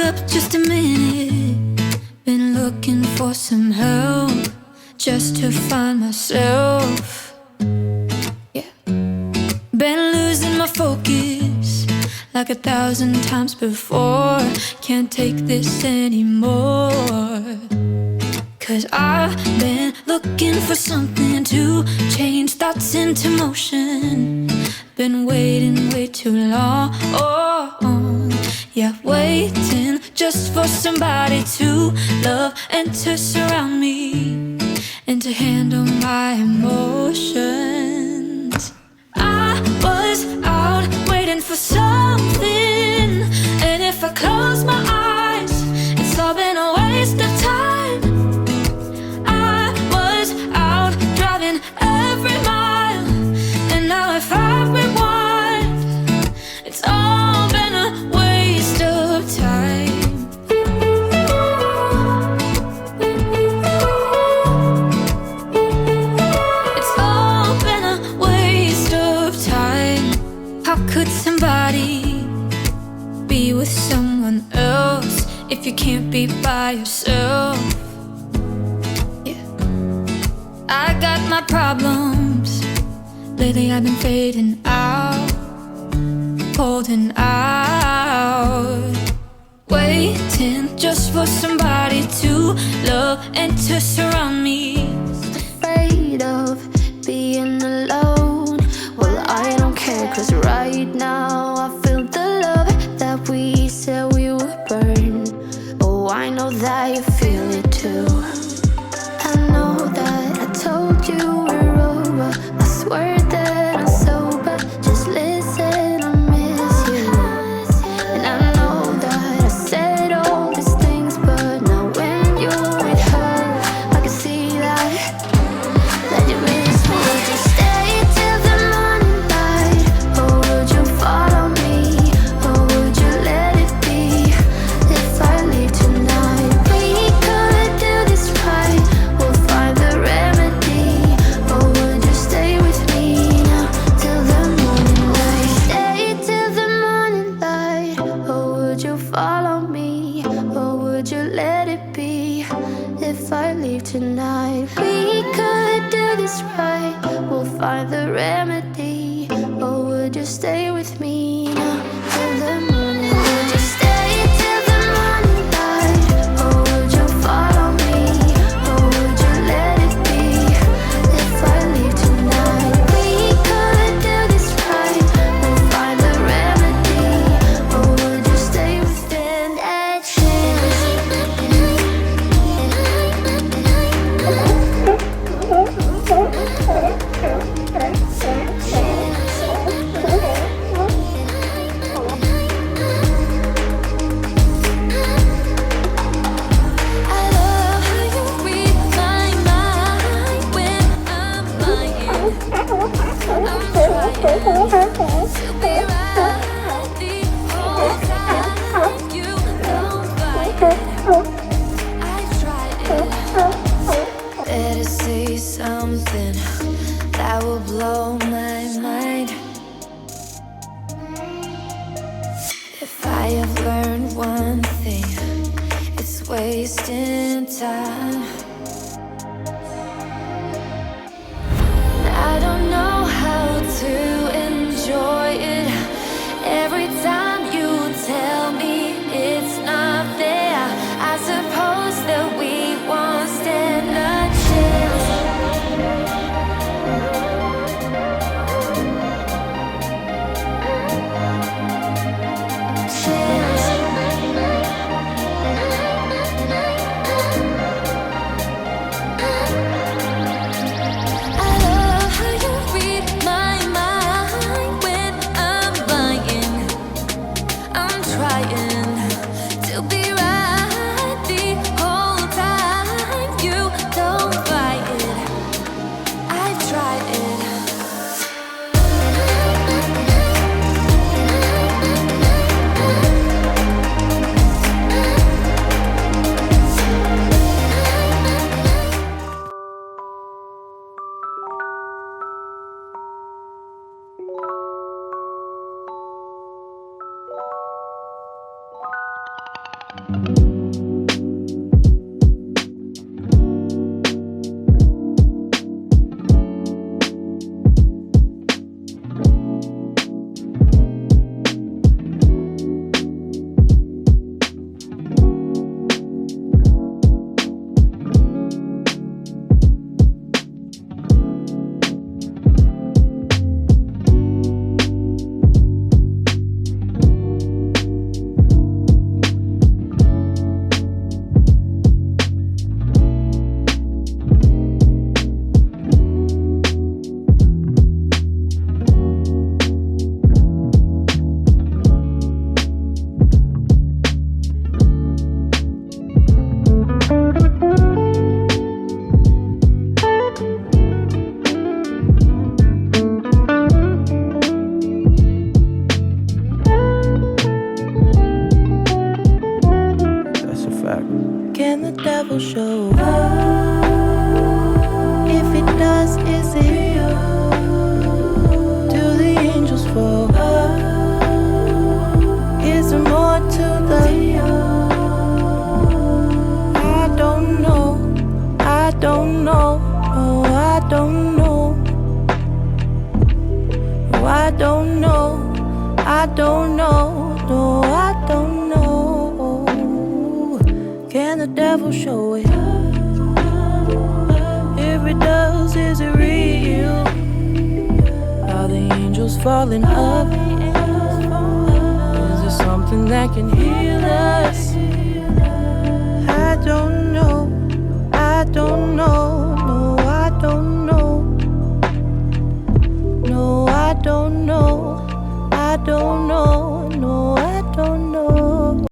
up just a minute. Been looking for some help just to find myself. Yeah. Been losing my focus like 1,000 times before. Can't take this anymore. 'Cause I've been looking for something to change thoughts into motion. Been waiting way too long. Yeah, waiting just for somebody to love and to surround me and to handle my emotions. I was out waiting for something, and if I close my eyes, it's all been a waste of time. I was out driving every mile, and now if I rewind, it's all been a waste of time. It's all been a waste of time. How could somebody be with someone else if you can't be by yourself? Yeah. I got my problems. Lately I've been fading out, holding out, waiting just for somebody to love and to surround me. Afraid of being alone. Well, I don't care, 'cause right now I feel the love that we said we would burn. Oh, I know that you feel it too. I know that I told you we're over. I swear that I'm sober. Just listen, I miss you. And I know that I said all these things, but now when you're with her, I can see that you miss me. Would you stay till the morning light, or would you follow me, or would you let it be? If I leave tonight, we could do this right. We'll find the remedy. Or would you stay with me now till the morning light? Stay till the morning light, or would you follow me, or would you let it be? If I leave tonight, we could do this right. We'll find the remedy. Or would you stay with me now till the morning? Would you stay till the morning light, or would you follow me, or would you let it be? If I leave tonight, we could do this right. We'll find the remedy. Or would you stay within that chance? I love how you read my mind when I'm lying. I'm trying to be right the whole time. You don't fight it. I tried it. Better say something that will blow my mind. If I have learned one thing, it's wasting time. I don't know how to enjoy it. Every time you tell me it's not there, I suppose that we won't stand a chance. Chance. Can the devil show up? If it does, is it real? Do the angels fall? Is there more to the I don't know, I don't know, oh I don't know, oh I don't know, I don't know, no I don't know. Can the devil show it? If it does, is it real? Are the angels falling up? Is there something that can heal us? I don't know.